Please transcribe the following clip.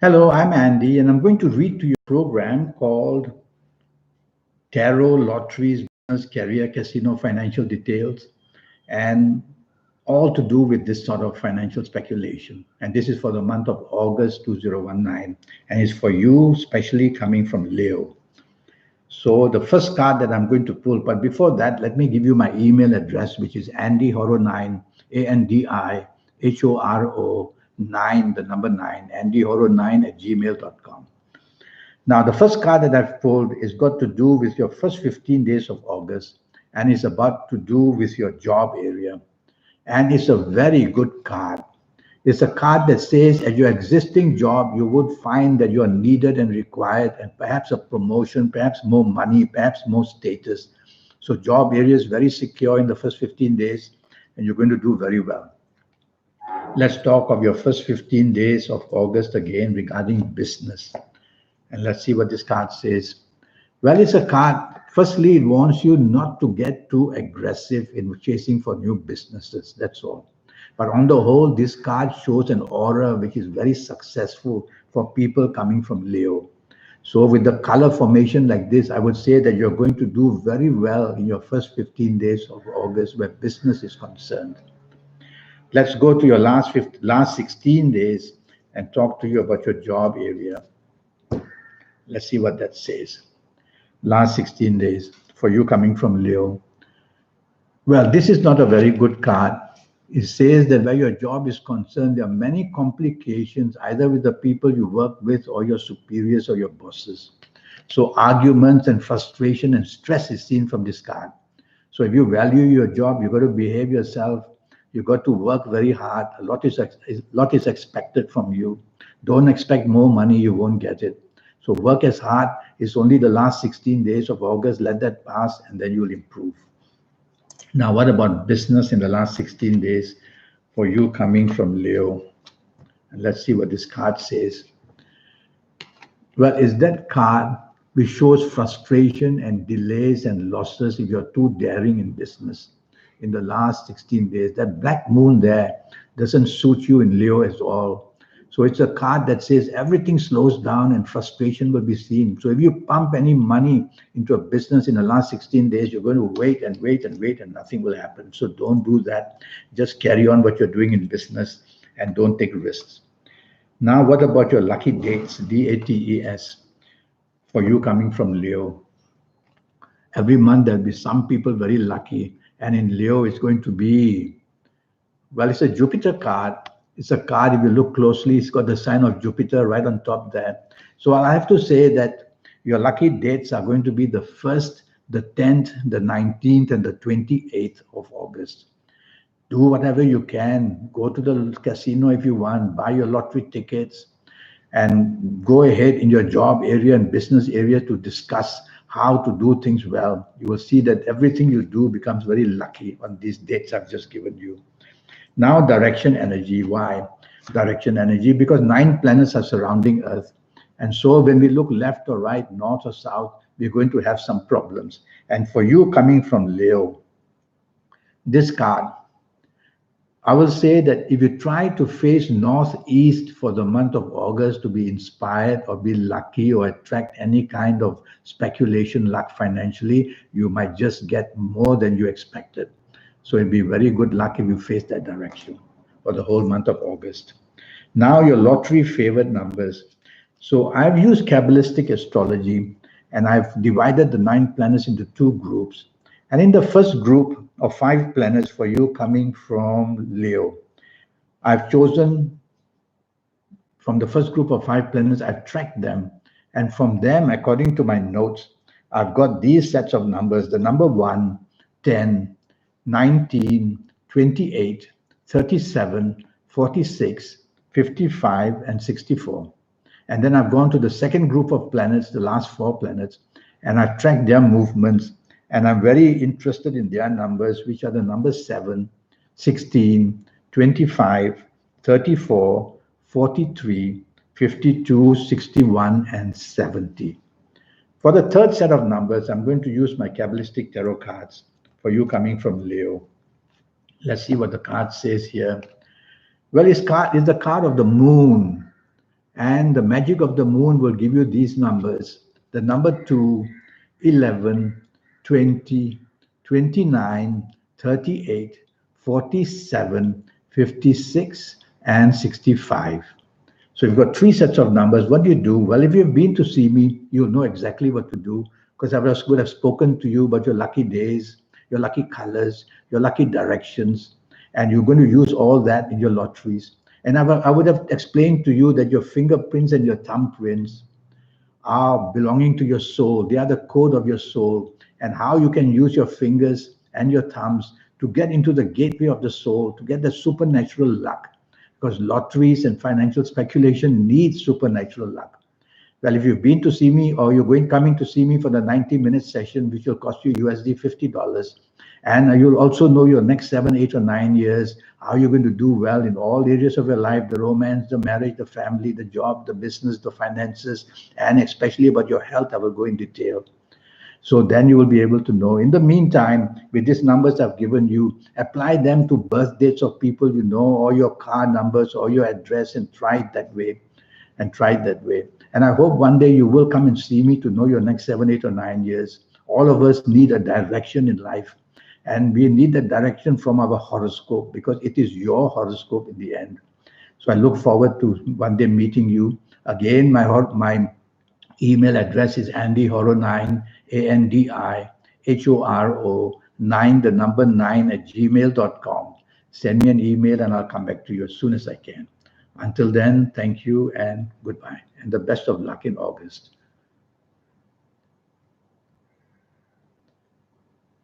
Hello, I'm Andy, and I'm going to read to you a program called Tarot Lotteries Business Career Casino Financial Details, and all to do with this sort of financial speculation. And this is for the month of August 2019, and it's for you, especially coming from Leo. So, the first card that I'm going to pull, but before that, let me give you my email address, which is andyhoro9, ANDIHORO 9, the number 9, andyhoro9 at gmail.com. Now, the first card that I've pulled is got to do with your first 15 days of August, and it's about to do with your job area. And it's a very good card. It's a card that says at your existing job, you would find that you are needed and required, and perhaps a promotion, perhaps more money, perhaps more status. So, job area is very secure in the first 15 days, and you're going to do very well. Let's talk of your first 15 days of August again regarding business. And let's see what this card says. Well, it's a card. Firstly, it wants you not to get too aggressive in chasing for new businesses. That's all. But on the whole, this card shows an aura which is very successful for people coming from Leo. So, with the color formation like this, I would say that you're going to do very well in your first 15 days of August where business is concerned. Let's go to your last 16 days and talk to you about your job area. Let's see what that says. Last 16 days for you coming from Leo. Well, this is not a very good card. It says that where your job is concerned, there are many complications either with the people you work with or your superiors or your bosses. So, arguments and frustration and stress is seen from this card. So, if you value your job, you've got to behave yourself. You've got to work very hard. A lot is expected from you. Don't expect more money, you won't get it. So work as hard. It's only the last 16 days of August. Let that pass and then you'll improve. Now, what about business in the last 16 days for you coming from Leo? And let's see what this card says. Well, is that card which shows frustration and delays and losses if you're too daring in business in the last 16 days. That black moon there doesn't suit you in Leo at all. So it's a card that says everything slows down and frustration will be seen. So if you pump any money into a business in the last 16 days, you're going to wait and wait and wait and nothing will happen. So don't do that. Just carry on what you're doing in business and don't take risks. Now, what about your lucky dates, DATES, for you coming from Leo? Every month there'll be some people very lucky. And in Leo, it's going to be, well, it's a Jupiter card. It's a card, if you look closely, it's got the sign of Jupiter right on top there. So I have to say that your lucky dates are going to be the 1st, the 10th, the 19th, and the 28th of August. Do whatever you can. Go to the casino if you want, buy your lottery tickets, and go ahead in your job area and business area to discuss how to do things well. You will see that everything you do becomes very lucky on these dates I've just given you. Now, direction energy. Why? Direction energy, because 9 planets are surrounding Earth. And so, when we look left or right, north or south, we're going to have some problems. And for you coming from Leo, this card, I will say that if you try to face northeast for the month of August to be inspired or be lucky or attract any kind of speculation luck financially, you might just get more than you expected. So it'd be very good luck if you face that direction for the whole month of August. Now, your lottery favored numbers. So I've used Kabbalistic astrology and I've divided the 9 planets into 2 groups. And in the first group of 5 planets for you coming from Leo, I've chosen from the first group of 5 planets, I've tracked them. And from them, according to my notes, I've got these sets of numbers the number 1, 10, 19, 28, 37, 46, 55, and 64. And then I've gone to the second group of planets, the last 4 planets, and I've tracked their movements. And I'm very interested in their numbers, which are the numbers 7, 16, 25, 34, 43, 52, 61, and 70. For the third set of numbers, I'm going to use my Kabbalistic tarot cards for you coming from Leo. Let's see what the card says here. Well, it's the card of the moon. And the magic of the moon will give you these numbers. The number 2, 11, 20, 29, 38, 47, 56, and 65. So you've got three sets of numbers. What do you do? Well, if you've been to see me, you'll know exactly what to do because would have spoken to you about your lucky days, your lucky colors, your lucky directions, and you're going to use all that in your lotteries. And I would have explained to you that your fingerprints and your thumbprints are belonging to your soul. They are the code of your soul, and how you can use your fingers and your thumbs to get into the gateway of the soul, to get the supernatural luck. Because lotteries and financial speculation need supernatural luck. Well, if you've been to see me or you're coming to see me for the 90-minute session, which will cost you USD $50, and you'll also know your next 7, 8, or 9 years, how you're going to do well in all areas of your life, the romance, the marriage, the family, the job, the business, the finances, and especially about your health, I will go in detail. So then you will be able to know. In the meantime, with these numbers I've given you, apply them to birth dates of people you know, or your car numbers, or your address, and try it that way. And try it that way. And I hope one day you will come and see me to know your next 7, 8, or 9 years. All of us need a direction in life. And we need that direction from our horoscope because it is your horoscope in the end. So I look forward to one day meeting you. Again, my email address is andyhoro9, ANDIHORO 9, the number 9 at gmail.com. Send me an email and I'll come back to you as soon as I can. Until then, thank you and goodbye, and the best of luck in August.